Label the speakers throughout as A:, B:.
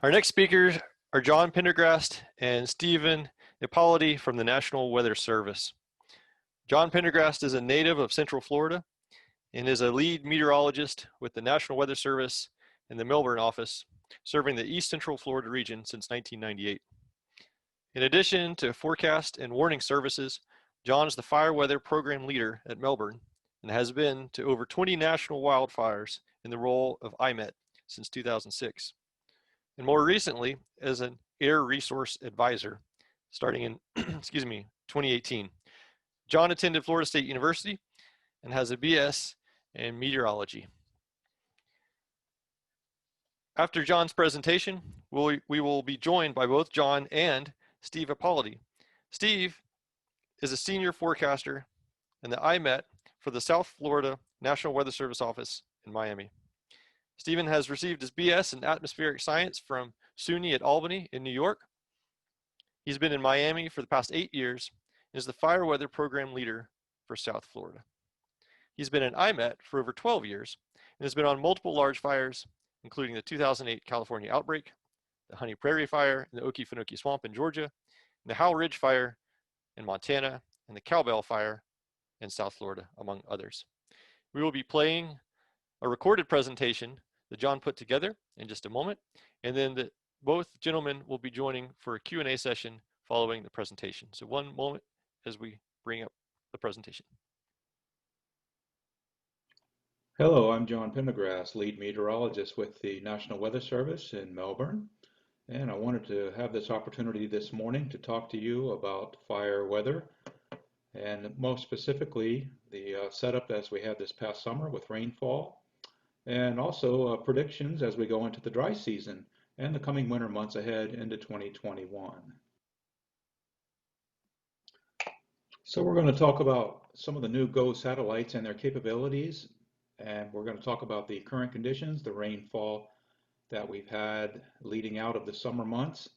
A: Our next speakers are John Pendergrast and Stephen Ippoliti from the National Weather Service. John Pendergrast is a native of Central Florida and is a lead meteorologist with the National Weather Service in the Melbourne office, serving the East Central Florida region since 1998. In addition to forecast and warning services, John is the fire weather program leader at Melbourne and has been to over 20 national wildfires in the role of IMET since 2006. And more recently, as an air resource advisor, starting in 2018. John attended Florida State University and has a BS in meteorology. After John's presentation, we will be joined by both John and Steve Ippoliti. Steve is a senior forecaster in the IMET for the South Florida National Weather Service office in Miami. Stephen has received his BS in atmospheric science from SUNY at Albany in New York. He's been in Miami for the past 8 years and is the fire weather program leader for South Florida. He's been in IMET for over 12 years and has been on multiple large fires, including the 2008 California outbreak, the Honey Prairie Fire in the Okefenokee Swamp in Georgia, and the Howell Ridge Fire in Montana, and the Cowbell Fire in South Florida, among others. We will be playing a recorded presentation that John put together in just a moment, and then both gentlemen will be joining for a Q&A session following the presentation. So one moment as we bring up the presentation.
B: Hello, I'm John Pendergrast, lead meteorologist with the National Weather Service in Melbourne. And I wanted to have this opportunity this morning to talk to you about fire weather, and most specifically the setup as we had this past summer with rainfall, and also predictions as we go into the dry season and the coming winter months ahead into 2021. So we're going to talk about some of the new GO satellites and their capabilities, and we're going to talk about the current conditions, the rainfall that we've had leading out of the summer months.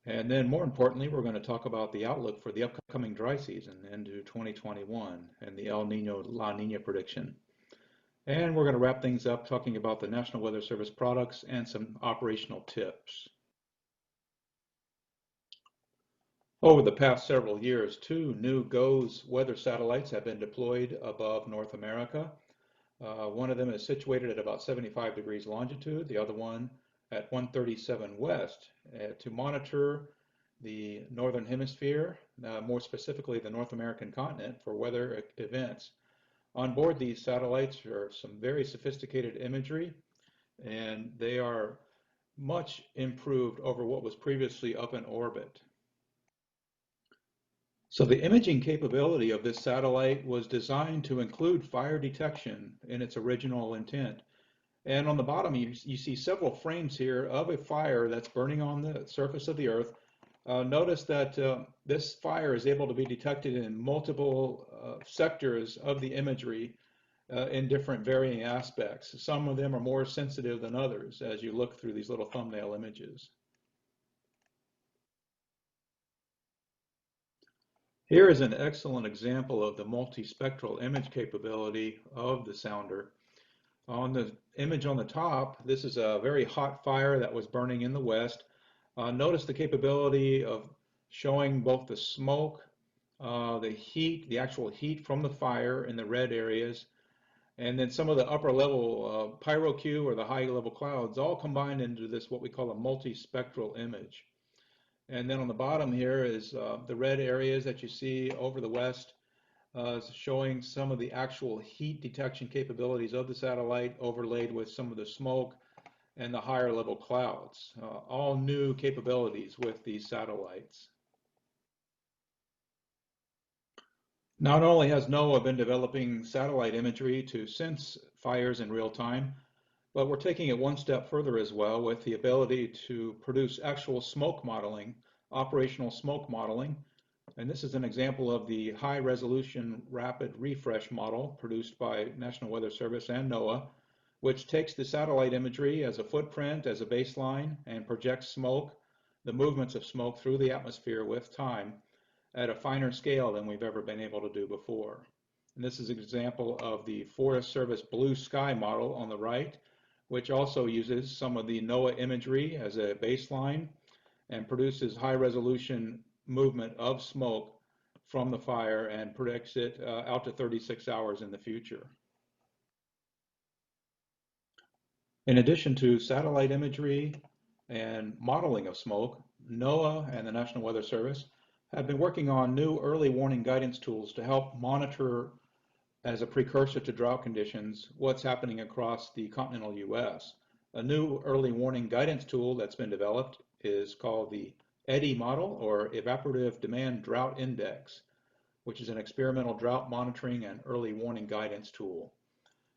B: And then more importantly, we're going to talk about the outlook for the upcoming dry season into 2021 and the El Nino La Nina prediction. And we're going to wrap things up talking about the National Weather Service products and some operational tips. Over the past several years, 2 new GOES weather satellites have been deployed above North America. One of them is situated at about 75 degrees longitude, the other one at 137 west, to monitor the Northern Hemisphere, more specifically the North American continent, for weather events. On board these satellites are some very sophisticated imagery, and they are much improved over what was previously up in orbit. So the imaging capability of this satellite was designed to include fire detection in its original intent. And on the bottom, you see several frames here of a fire that's burning on the surface of the Earth. Notice that this fire is able to be detected in multiple sectors of the imagery in different varying aspects. Some of them are more sensitive than others as you look through these little thumbnail images. Here is an excellent example of the multispectral image capability of the sounder. On the image on the top, this is a very hot fire that was burning in the west. Notice the capability of showing both the smoke, the heat, the actual heat from the fire in the red areas, and then some of the upper level pyrocue or the high level clouds all combined into this what we call a multispectral image. And then on the bottom here is the red areas that you see over the west, showing some of the actual heat detection capabilities of the satellite overlaid with some of the smoke and the higher level clouds. All new capabilities with these satellites. Not only has NOAA been developing satellite imagery to sense fires in real time, but we're taking it one step further as well with the ability to produce actual smoke modeling, operational smoke modeling. And this is an example of the high resolution rapid refresh model produced by National Weather Service and NOAA, which takes the satellite imagery as a footprint, as a baseline, and projects smoke, the movements of smoke through the atmosphere with time at a finer scale than we've ever been able to do before. And this is an example of the Forest Service blue sky model on the right, which also uses some of the NOAA imagery as a baseline and produces high resolution movement of smoke from the fire and predicts it out to 36 hours in the future. In addition to satellite imagery and modeling of smoke, NOAA and the National Weather Service have been working on new early warning guidance tools to help monitor, as a precursor to drought conditions, what's happening across the continental US. A new early warning guidance tool that's been developed is called the EDDI model, or Evaporative Demand Drought Index, which is an experimental drought monitoring and early warning guidance tool.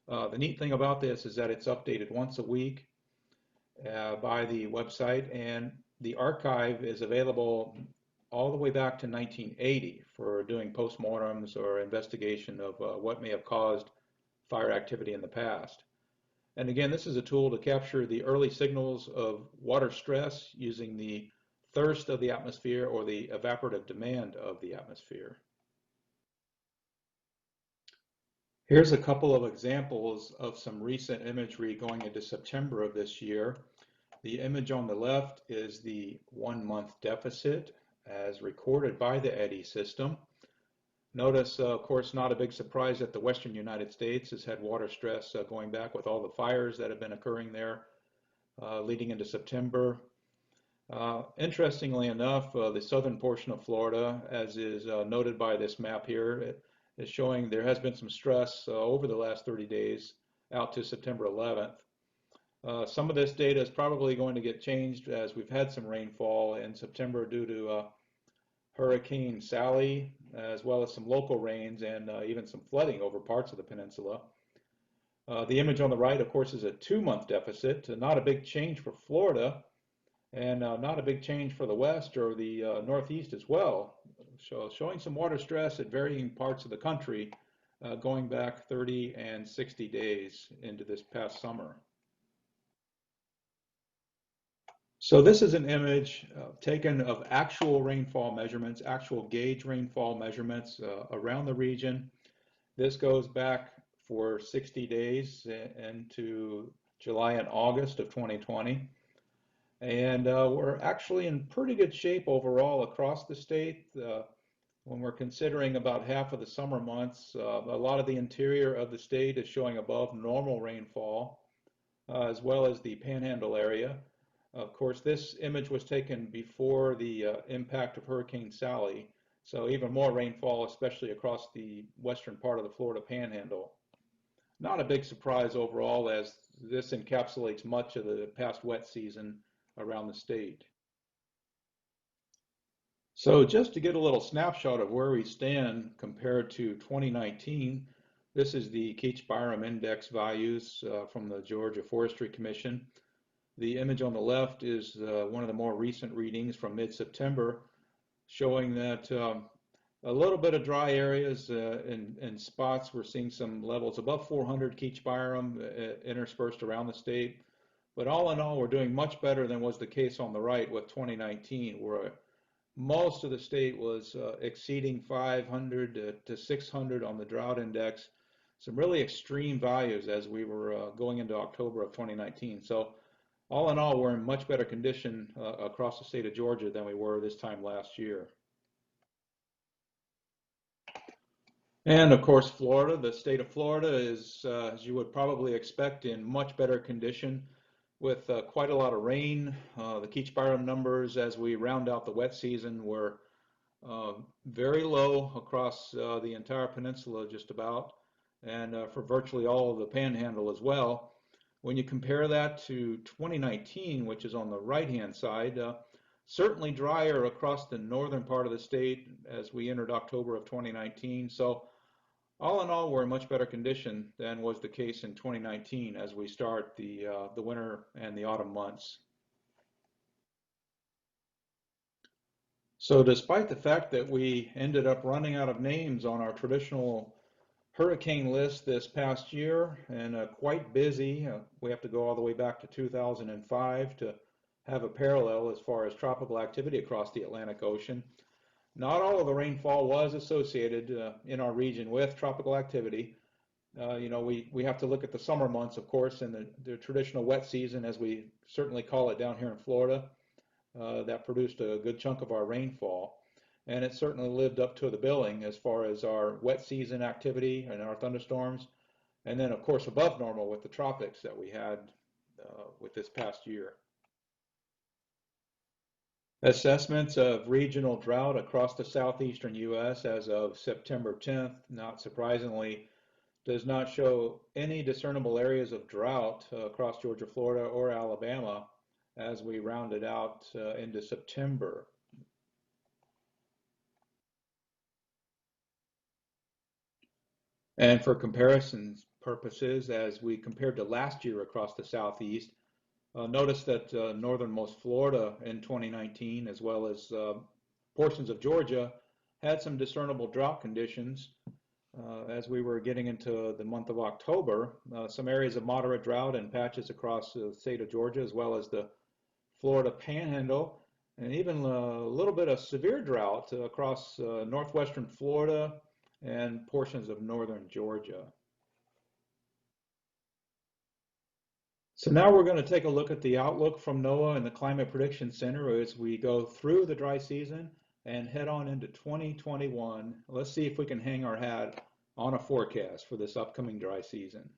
B: The neat thing about this is that it's updated once a week by the website, and the archive is available all the way back to 1980 for doing postmortems or investigation of what may have caused fire activity in the past. And again, this is a tool to capture the early signals of water stress using the thirst of the atmosphere or the evaporative demand of the atmosphere. Here's a couple of examples of some recent imagery going into September of this year. The image on the left is the 1-month deficit as recorded by the EDDI system. Notice, of course, not a big surprise that the western United States has had water stress going back with all the fires that have been occurring there leading into September. Interestingly enough, the southern portion of Florida, as is noted by this map here, is showing there has been some stress over the last 30 days out to September 11th. Some of this data is probably going to get changed as we've had some rainfall in September due to Hurricane Sally, as well as some local rains and even some flooding over parts of the peninsula. The image on the right, of course, is a 2-month deficit, not a big change for Florida, and not a big change for the west or the northeast as well. So showing some water stress at varying parts of the country going back 30 and 60 days into this past summer. So this is an image taken of actual rainfall measurements, actual gauge rainfall measurements around the region. This goes back for 60 days into July and August of 2020. And we're actually in pretty good shape overall across the state. When we're considering about half of the summer months, a lot of the interior of the state is showing above normal rainfall, as well as the Panhandle area. Of course, this image was taken before the impact of Hurricane Sally, so even more rainfall, especially across the western part of the Florida Panhandle. Not a big surprise overall, as this encapsulates much of the past wet season around the state. So just to get a little snapshot of where we stand compared to 2019, this is the Keach-Byram index values from the Georgia Forestry Commission. The image on the left is one of the more recent readings from mid-September, showing that a little bit of dry areas in spots. We're seeing some levels above 400 Keach-Byram interspersed around the state. But all in all, we're doing much better than was the case on the right with 2019, where most of the state was exceeding 500 to 600 on the drought index. Some really extreme values as we were going into October of 2019. So all in all, we're in much better condition across the state of Georgia than we were this time last year. And of course, Florida, the state of Florida is, as you would probably expect, in much better condition with quite a lot of rain. The Keach-Byram numbers as we round out the wet season were very low across the entire peninsula just about, and for virtually all of the Panhandle as well. When you compare that to 2019, which is on the right-hand side, certainly drier across the northern part of the state as we entered October of 2019. So all in all, we're in much better condition than was the case in 2019 as we start the winter and the autumn months. So despite the fact that we ended up running out of names on our traditional hurricane list this past year and quite busy, we have to go all the way back to 2005 to have a parallel as far as tropical activity across the Atlantic Ocean. Not all of the rainfall was associated in our region with tropical activity, we have to look at the summer months, of course, and the traditional wet season, as we certainly call it down here in Florida, that produced a good chunk of our rainfall. And it certainly lived up to the billing as far as our wet season activity and our thunderstorms. And then, of course, above normal with the tropics that we had with this past year. Assessments of regional drought across the southeastern U.S. as of September 10th, not surprisingly, does not show any discernible areas of drought across Georgia, Florida, or Alabama as we rounded out into September. And for comparison purposes, as we compared to last year across the southeast, notice that northernmost Florida in 2019, as well as portions of Georgia, had some discernible drought conditions. As we were getting into the month of October, some areas of moderate drought and patches across the state of Georgia, as well as the Florida Panhandle, and even a little bit of severe drought across northwestern Florida and portions of northern Georgia. So now we're going to take a look at the outlook from NOAA and the Climate Prediction Center as we go through the dry season and head on into 2021. Let's see if we can hang our hat on a forecast for this upcoming dry season.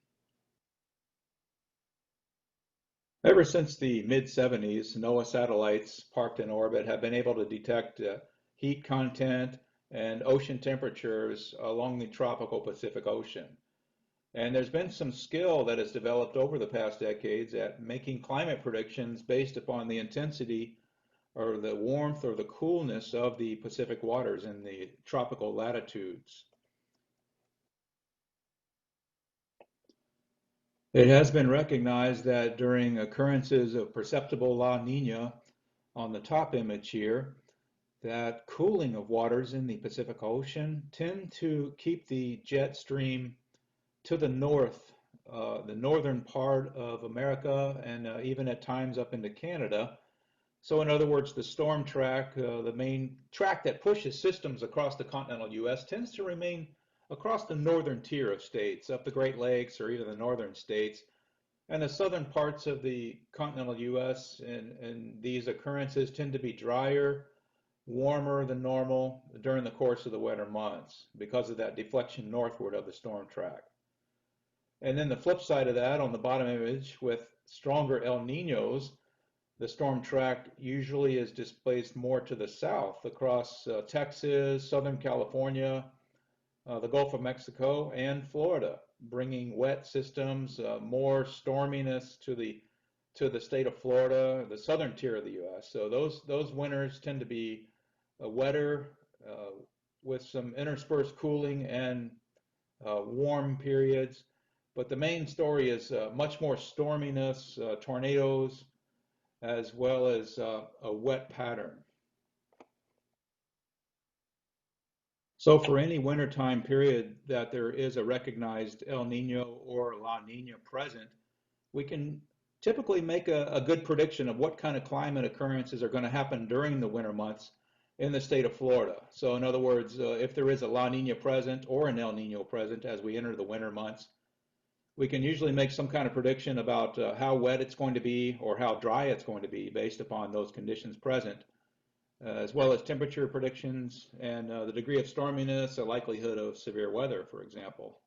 B: Ever since the mid-70s, NOAA satellites parked in orbit have been able to detect heat content and ocean temperatures along the tropical Pacific Ocean. And there's been some skill that has developed over the past decades at making climate predictions based upon the intensity or the warmth or the coolness of the Pacific waters in the tropical latitudes. It has been recognized that during occurrences of perceptible La Niña on the top image here, that cooling of waters in the Pacific Ocean tend to keep the jet stream to the north, the northern part of America, and even at times up into Canada. So in other words, the storm track, the main track that pushes systems across the continental U.S., tends to remain across the northern tier of states, up the Great Lakes or even the northern states. And the southern parts of the continental U.S. and these occurrences tend to be drier, warmer than normal during the course of the winter months because of that deflection northward of the storm track. And then the flip side of that, on the bottom image, with stronger El Niños, the storm track usually is displaced more to the south across Texas, Southern California, the Gulf of Mexico, and Florida, bringing wet systems, more storminess to the state of Florida, the southern tier of the U.S. So those winters tend to be wetter with some interspersed cooling and warm periods. But the main story is much more storminess, tornadoes, as well as a wet pattern. So for any wintertime period that there is a recognized El Nino or La Nina present, we can typically make a good prediction of what kind of climate occurrences are going to happen during the winter months in the state of Florida. So in other words, if there is a La Nina present or an El Nino present as we enter the winter months, we can usually make some kind of prediction about how wet it's going to be or how dry it's going to be based upon those conditions present, as well as temperature predictions and the degree of storminess, the likelihood of severe weather, for example.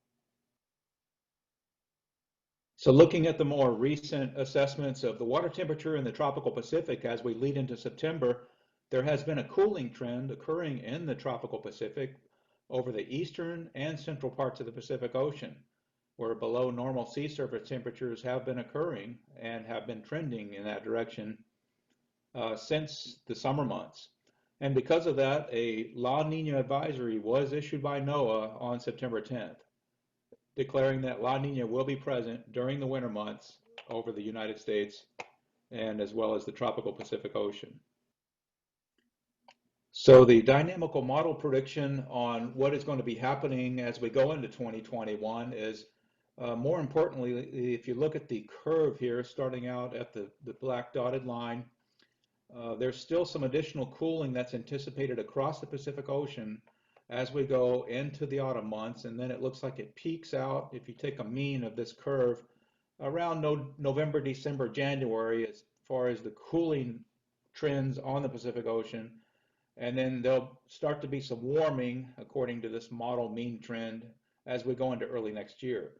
B: So looking at the more recent assessments of the water temperature in the tropical Pacific as we lead into September, there has been a cooling trend occurring in the tropical Pacific over the eastern and central parts of the Pacific Ocean, where below normal sea surface temperatures have been occurring and have been trending in that direction since the summer months. And because of that, a La Nina advisory was issued by NOAA on September 10th, declaring that La Nina will be present during the winter months over the United States and as well as the tropical Pacific Ocean. So the dynamical model prediction on what is going to be happening as we go into 2021 is more importantly, if you look at the curve here, starting out at the black dotted line, there's still some additional cooling that's anticipated across the Pacific Ocean as we go into the autumn months, and then it looks like it peaks out, if you take a mean of this curve, around November, December, January, as far as the cooling trends on the Pacific Ocean. And then there'll start to be some warming according to this model mean trend as we go into early next year.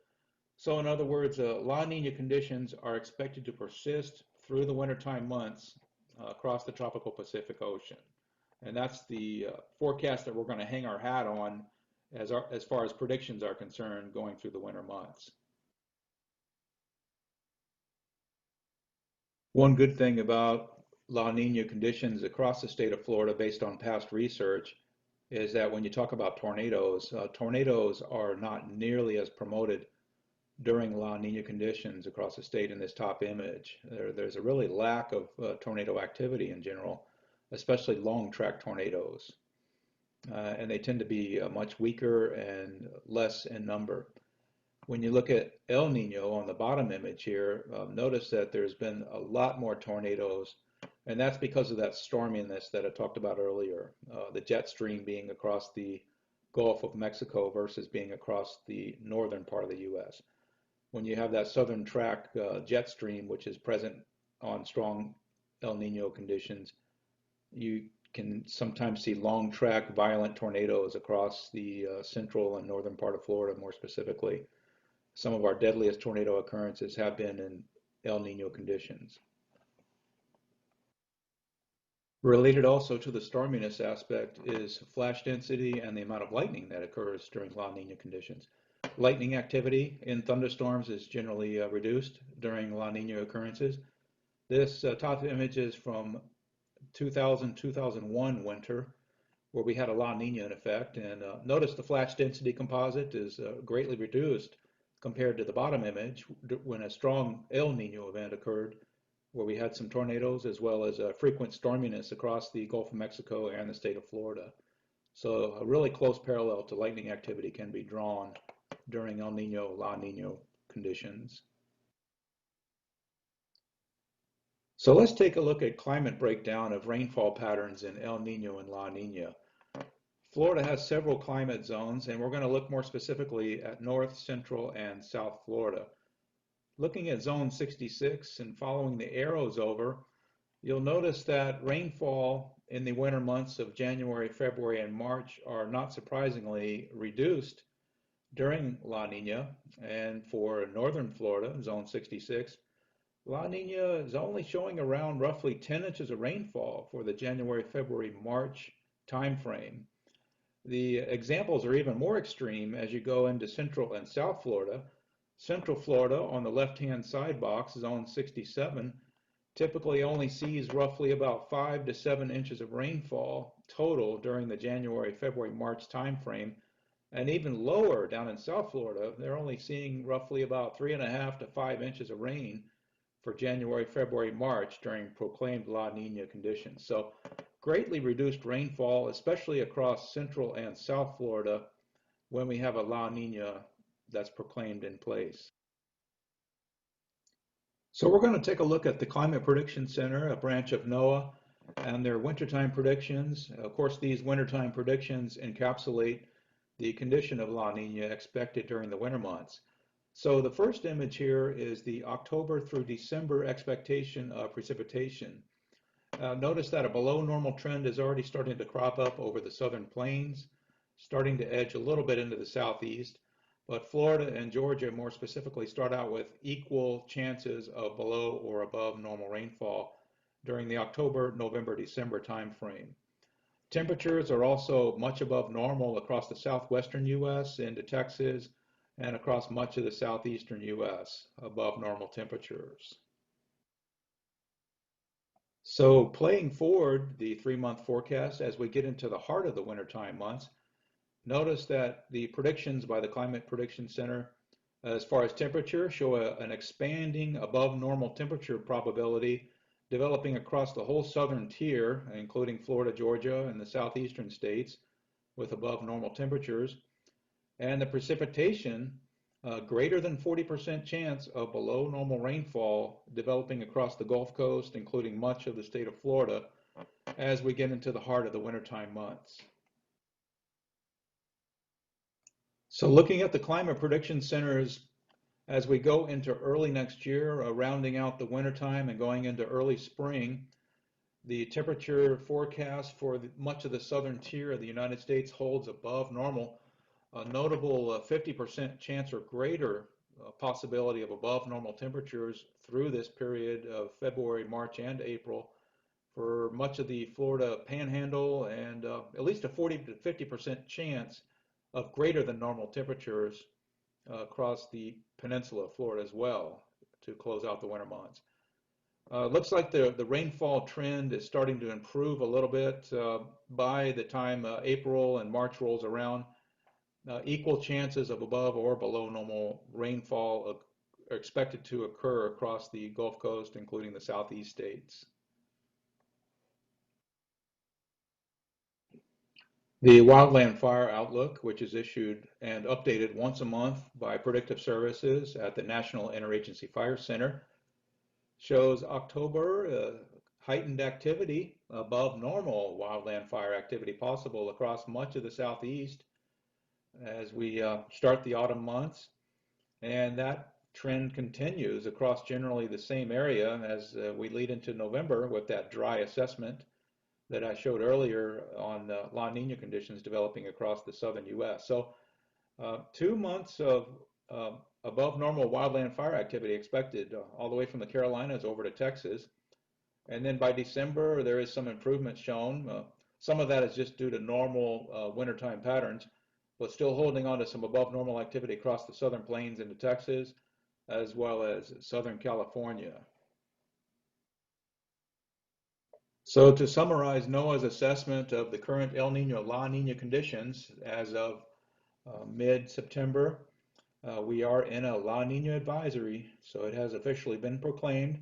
B: So in other words, La Nina conditions are expected to persist through the wintertime months across the tropical Pacific Ocean. And that's the forecast that we're going to hang our hat on as far as predictions are concerned going through the winter months. One good thing about La Nina conditions across the state of Florida based on past research is that when you talk about tornadoes, tornadoes are not nearly as promoted during La Nina conditions across the state in this top image. There's a really lack of tornado activity in general, especially long track tornadoes. And they tend to be much weaker and less in number. When you look at El Nino on the bottom image here, notice that there's been a lot more tornadoes, and that's because of that storminess that I talked about earlier, the jet stream being across the Gulf of Mexico versus being across the northern part of the U.S. When you have that southern track jet stream, which is present on strong El Nino conditions, you can sometimes see long track violent tornadoes across the central and northern part of Florida more specifically. Some of our deadliest tornado occurrences have been in El Nino conditions. Related also to the storminess aspect is flash density and the amount of lightning that occurs during La Nina conditions. Lightning activity in thunderstorms is generally reduced during La Nina occurrences. This top image is from 2000-2001 winter, where we had a La Nina in effect, and notice the flash density composite is greatly reduced compared to the bottom image when a strong El Nino event occurred, where we had some tornadoes as well as frequent storminess across the Gulf of Mexico and the state of Florida. So a really close parallel to lightning activity can be drawn during El Nino, La Nina conditions. So let's take a look at climate breakdown of rainfall patterns in El Nino and La Nina. Florida has several climate zones, and we're going to look more specifically at North, Central, and South Florida. Looking at Zone 66 and following the arrows over, you'll notice that rainfall in the winter months of January, February, and March are not surprisingly reduced during La Nina. And for Northern Florida, Zone 66, La Nina is only showing around roughly 10 inches of rainfall for the January, February, March timeframe. The examples are even more extreme as you go into Central and South Florida. Central Florida on the left-hand side box, Zone 67, typically only sees roughly about 5 to 7 inches of rainfall total during the January, February, March timeframe. And even lower down in South Florida, they're only seeing roughly about 3.5 to 5 inches of rain for January, February, March during proclaimed La Nina conditions. So greatly reduced rainfall, especially across Central and South Florida when we have a La Nina that's proclaimed in place. So we're going to take a look at the Climate Prediction Center, a branch of NOAA, and their wintertime predictions. Of course, these wintertime predictions encapsulate the condition of La Nina expected during the winter months. So the first image here is the October through December expectation of precipitation. Notice that a below normal trend is already starting to crop up over the southern plains, starting to edge a little bit into the southeast, but Florida and Georgia more specifically start out with equal chances of below or above normal rainfall during the October, November, December timeframe. Temperatures are also much above normal across the southwestern U.S. into Texas and across much of the southeastern U.S., above normal temperatures. So playing forward the 3-month forecast as we get into the heart of the wintertime months, notice that the predictions by the Climate Prediction Center as far as temperature show an expanding above normal temperature probability developing across the whole southern tier, including Florida, Georgia, and the southeastern states with above normal temperatures. And the precipitation, greater than 40% chance of below normal rainfall developing across the Gulf Coast, including much of the state of Florida, as we get into the heart of the wintertime months. So looking at the climate prediction centers as we go into early next year, rounding out the wintertime and going into early spring, the temperature forecast for much of the southern tier of the United States holds above normal. A notable 50% chance or greater possibility of above normal temperatures through this period of February, March, and April for much of the Florida panhandle, and at least a 40 to 50% chance of greater than normal temperatures across the peninsula of Florida as well to close out the winter months. Looks like the rainfall trend is starting to improve a little bit by the time April and March rolls around. Equal chances of above or below normal rainfall are expected to occur across the Gulf Coast, including the southeast states. The Wildland Fire Outlook, which is issued and updated once a month by Predictive Services at the National Interagency Fire Center, shows October heightened activity above normal wildland fire activity possible across much of the southeast as we start the autumn months. And that trend continues across generally the same area as we lead into November with that dry assessment that I showed earlier on La Nina conditions developing across the southern U.S. So 2 months of above normal wildland fire activity expected all the way from the Carolinas over to Texas. And then by December, there is some improvement shown. Some of that is just due to normal wintertime patterns, but still holding on to some above normal activity across the southern plains into Texas, as well as Southern California. So to summarize NOAA's assessment of the current El Nino La Nina conditions as of mid-September, we are in a La Nina advisory, so it has officially been proclaimed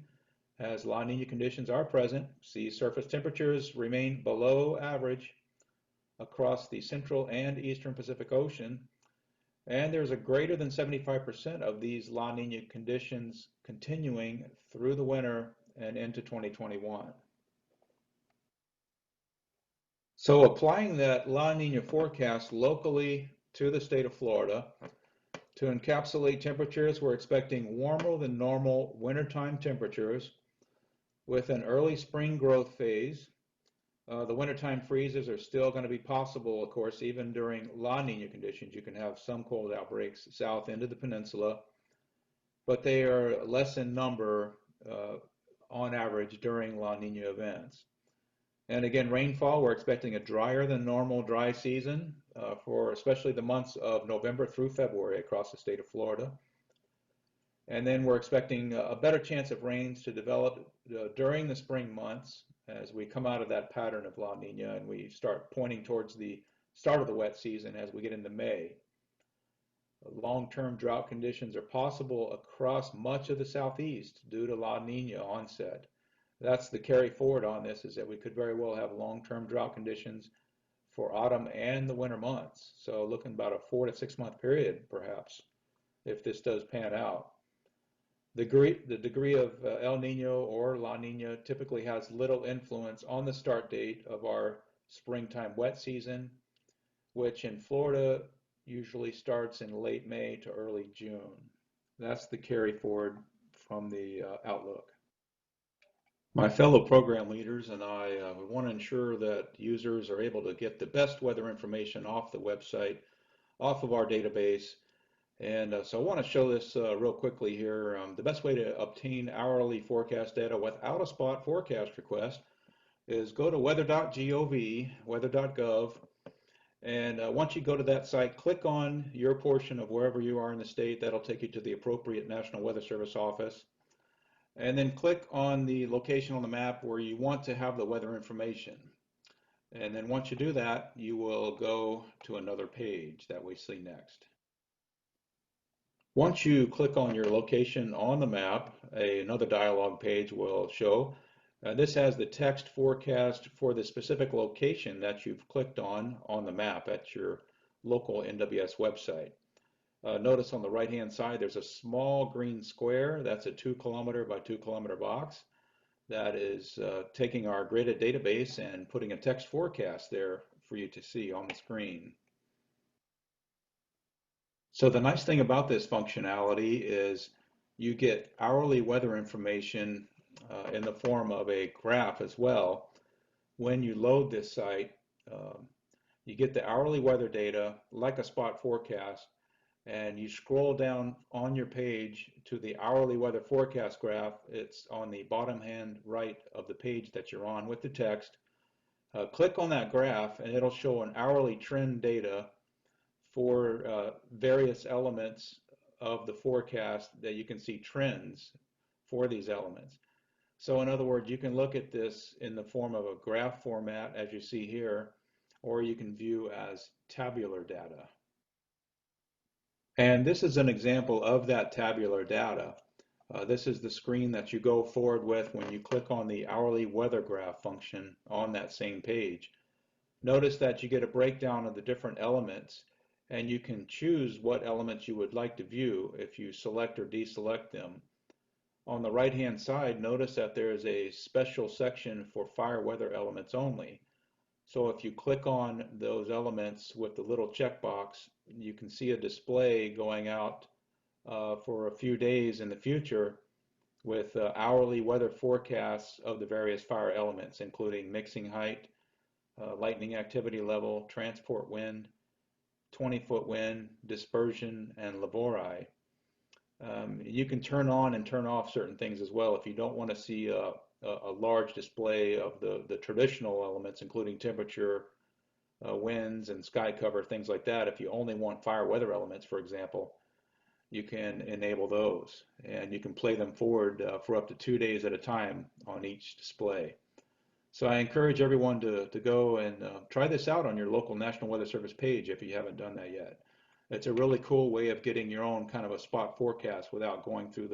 B: as La Nina conditions are present. Sea surface temperatures remain below average across the central and eastern Pacific Ocean, and there's a greater than 75% of these La Nina conditions continuing through the winter and into 2021. So applying that La Nina forecast locally to the state of Florida, to encapsulate temperatures, we're expecting warmer than normal wintertime temperatures with an early spring growth phase. The wintertime freezes are still going to be possible, of course, even during La Nina conditions. You can have some cold outbreaks south into the peninsula, but they are less in number on average during La Nina events. And again, rainfall, we're expecting a drier than normal dry season for especially the months of November through February across the state of Florida. And then we're expecting a better chance of rains to develop during the spring months as we come out of that pattern of La Nina and we start pointing towards the start of the wet season as we get into May. Long-term drought conditions are possible across much of the southeast due to La Nina onset. That's the carry forward on this, is that we could very well have long-term drought conditions for autumn and the winter months. So looking about a 4 to 6 month period, perhaps, if this does pan out. The degree of El Nino or La Nina typically has little influence on the start date of our springtime wet season, which in Florida usually starts in late May to early June. That's the carry forward from the outlook. My fellow program leaders and I want to ensure that users are able to get the best weather information off the website, off of our database. And so I want to show this real quickly here. The best way to obtain hourly forecast data without a spot forecast request is go to weather.gov, weather.gov, and once you go to that site, click on your portion of wherever you are in the state. That'll take you to the appropriate National Weather Service office. And then click on the location on the map where you want to have the weather information. And then once you do that, you will go to another page that we see next. Once you click on your location on the map, another dialog page will show. This has the text forecast for the specific location that you've clicked on the map at your local NWS website. Notice on the right-hand side, there's a small green square. That's a 2 kilometer by 2 kilometer box. That is taking our gridded database and putting a text forecast there for you to see on the screen. So the nice thing about this functionality is you get hourly weather information in the form of a graph as well. When you load this site, you get the hourly weather data like a spot forecast, and you scroll down on your page to the hourly weather forecast graph. It's on the bottom hand right of the page that you're on with the text. Click on that graph and it'll show an hourly trend data for various elements of the forecast that you can see trends for these elements. So in other words, you can look at this in the form of a graph format as you see here, or you can view as tabular data. And this is an example of that tabular data. This is the screen that you go forward with when you click on the hourly weather graph function on that same page. Notice that you get a breakdown of the different elements, and you can choose what elements you would like to view if you select or deselect them. On the right-hand side, notice that there is a special section for fire weather elements only. So if you click on those elements with the little checkbox, you can see a display going out for a few days in the future with hourly weather forecasts of the various fire elements, including mixing height, lightning activity level, transport wind, 20-foot wind, dispersion, and labori. You can turn on and turn off certain things as well if you don't want to see a large display of the traditional elements, including temperature, winds, and sky cover, things like that. If you only want fire weather elements, for example, you can enable those, and you can play them forward for up to 2 days at a time on each display. So I encourage everyone to go and try this out on your local National Weather Service page if you haven't done that yet. It's a really cool way of getting your own kind of a spot forecast without going through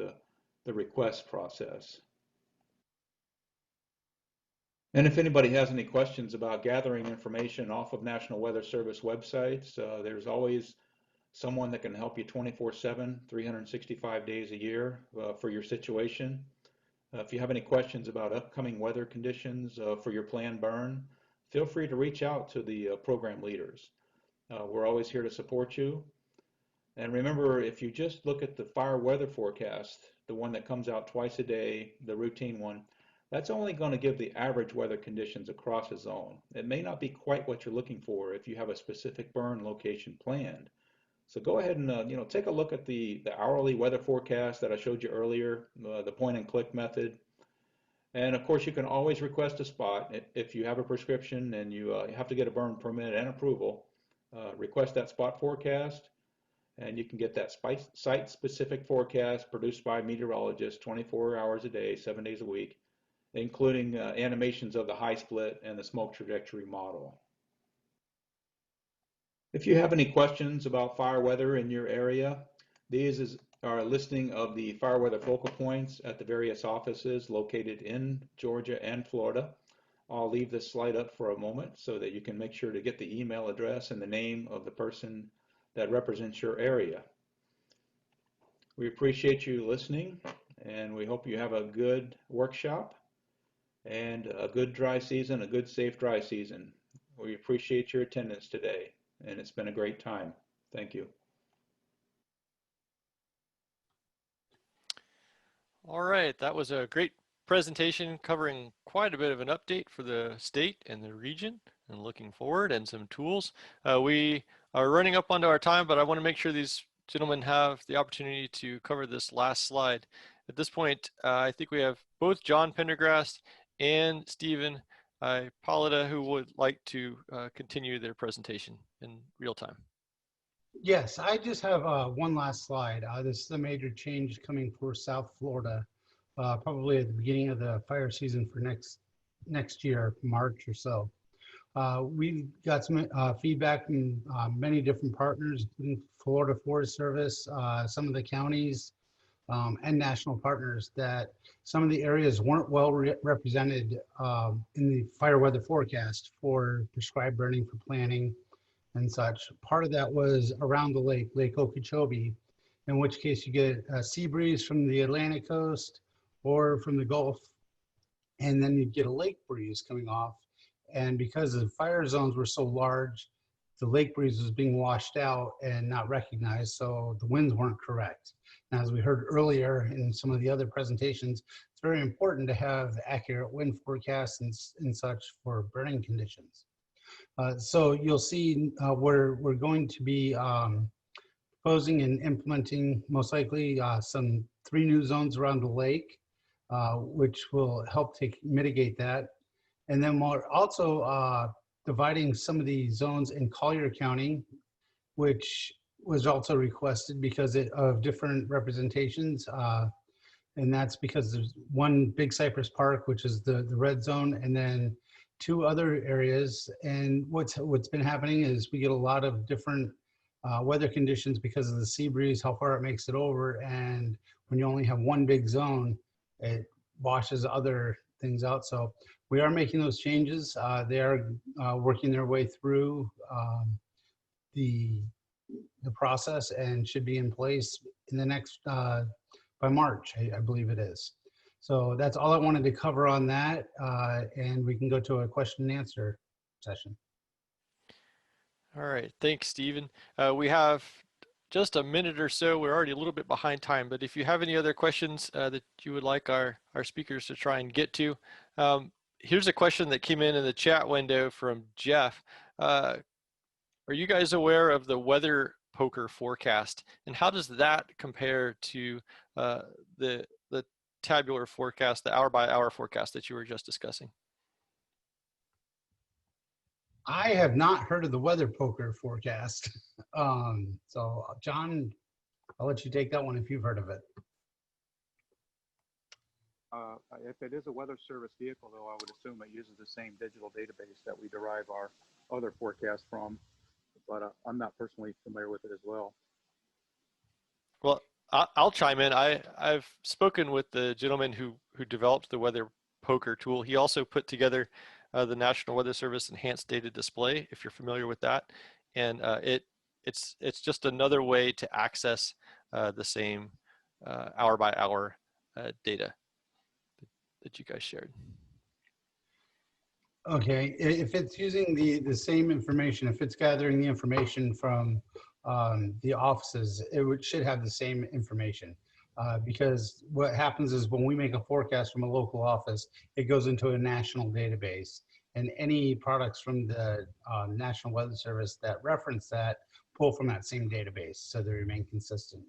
B: the request process. And if anybody has any questions about gathering information off of National Weather Service websites, there's always someone that can help you 24/7, 365 days a year for your situation. If you have any questions about upcoming weather conditions for your planned burn, feel free to reach out to the program leaders. We're always here to support you. And remember, if you just look at the fire weather forecast, the one that comes out twice a day, the routine one, that's only going to give the average weather conditions across a zone. It may not be quite what you're looking for if you have a specific burn location planned. So go ahead and take a look at the hourly weather forecast that I showed you earlier, the point and click method. And of course, you can always request a spot if you have a prescription and you have to get a burn permit and approval. Request that spot forecast, and you can get that site-specific forecast produced by meteorologists 24 hours a day, 7 days a week, including animations of the high split and the smoke trajectory model. If you have any questions about fire weather in your area, these are a listing of the fire weather focal points at the various offices located in Georgia and Florida. I'll leave this slide up for a moment so that you can make sure to get the email address and the name of the person that represents your area. We appreciate you listening, and we hope you have a good workshop and a good dry season, a good safe dry season. We appreciate your attendance today, and it's been a great time. Thank you.
A: All right, that was a great presentation covering quite a bit of an update for the state and the region, and looking forward, and some tools. We are running up onto our time, but I want to make sure these gentlemen have the opportunity to cover this last slide. At this point, I think we have both John Pendergrast and Stephen Ippoliti who would like to continue their presentation in real time.
C: Yes, I just have one last slide. This is a major change coming for South Florida, probably at the beginning of the fire season for next year, March or so. We got some feedback from many different partners, including Florida Forest Service, some of the counties, and national partners, that some of the areas weren't well represented in the fire weather forecast for prescribed burning for planning and such. Part of that was around the Lake Okeechobee, in which case you get a sea breeze from the Atlantic coast or from the Gulf, and then you get a lake breeze coming off. And because the fire zones were so large, the lake breeze was being washed out and not recognized, so the winds weren't correct. And as we heard earlier in some of the other presentations, it's very important to have accurate wind forecasts and such for burning conditions. So you'll see we're going to be proposing and implementing most likely some 3 new zones around the lake, which will help to mitigate that. And then we're also dividing some of the zones in Collier County, which was also requested because of different representations. And that's because there's one big Cypress Park, which is the red zone, and then 2 other areas. And what's been happening is we get a lot of different weather conditions because of the sea breeze, how far it makes it over. And when you only have one big zone, it washes other things out. So we are making those changes. They are working their way through the process and should be in place in the next, by March, I believe it is. So that's all I wanted to cover on that. And we can go to a question and answer session.
A: All right, thanks, Stephen. We have just a minute or so. We're already a little bit behind time, but if you have any other questions that you would like our speakers to try and get to, here's a question that came in the chat window from Jeff. Are you guys aware of the weather poker forecast, and how does that compare to the tabular forecast, the hour-by-hour forecast that you were just discussing?
C: I have not heard of the weather poker forecast. So John, I'll let you take that one if you've heard of it.
D: If it is a Weather Service vehicle, though, I would assume it uses the same digital database that we derive our other forecasts from, but I'm not personally familiar with it as well.
A: Well, I'll chime in. I've spoken with the gentleman who developed the weather poker tool. He also put together the National Weather Service Enhanced Data Display, if you're familiar with that. And it's just another way to access the same hour-by-hour data that you guys shared.
C: Okay, if it's using the same information, if it's gathering the information from the offices, it should have the same information. Because what happens is when we make a forecast from a local office, it goes into a national database, and any products from the National Weather Service that reference that pull from that same database, so they remain consistent.